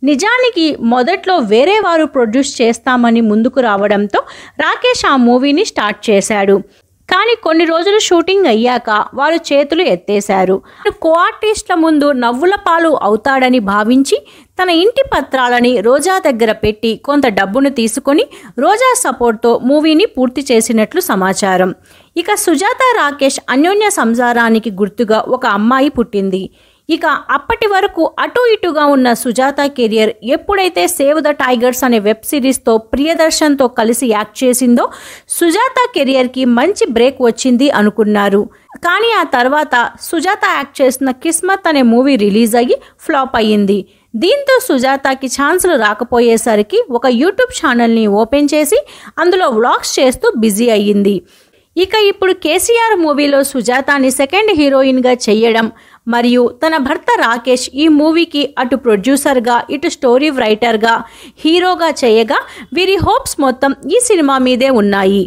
నిజానికి మొదట్లో వేరే వారు ప్రొడ్యూస్ చేస్తామని ముందుకు రావడంతో రాకేష్ ఆ మూవీని స్టార్ట్ చేశాడు. కానీ కొన్ని రోజులు షూటింగ్ అయ్యాక వారు చేతులు ఎత్తేశారు. కో ఆర్టిస్టుల ముందు నవ్వుల పాలు అవుతాడని భావించి తన ఇంటి పత్రాలని రోజా దగ్గర పెట్టి కొంత డబ్బును తీసుకొని రోజా సపోర్ట్తో మూవీని పూర్తి చేసినట్లు సమాచారం. ఇక సుజాత రాకేష్ అన్యోన్య సంసారానికి గుర్తుగా ఒక అమ్మాయి పుట్టింది. ఇక అప్పటి వరకు అటు ఇటుగా ఉన్న సుజాత కెరియర్ ఎప్పుడైతే సేవ్ ద టైగర్స్ అనే వెబ్ సిరీస్తో ప్రియదర్శన్తో కలిసి యాక్ట్ చేసిందో సుజాత కెరియర్కి మంచి బ్రేక్ వచ్చింది అనుకున్నారు. కానీ ఆ తర్వాత సుజాత యాక్ట్ చేసిన కిస్మత్ అనే మూవీ రిలీజ్ అయ్యి ఫ్లాప్ అయ్యింది. దీంతో సుజాతకి ఛాన్సులు రాకపోయేసరికి ఒక యూట్యూబ్ ఛానల్ని ఓపెన్ చేసి అందులో వ్లాగ్స్ చేస్తూ బిజీ అయ్యింది. ఇక ఇప్పుడు కేసీఆర్ మూవీలో సుజాతని సెకండ్ హీరోయిన్గా చెయ్యడం మరియు తన భర్త రాకేష్ ఈ మూవీకి అటు ప్రొడ్యూసర్గా ఇటు స్టోరీ రైటర్గా హీరోగా చేయగా వీరి హోప్స్ మొత్తం ఈ సినిమా మీదే ఉన్నాయి.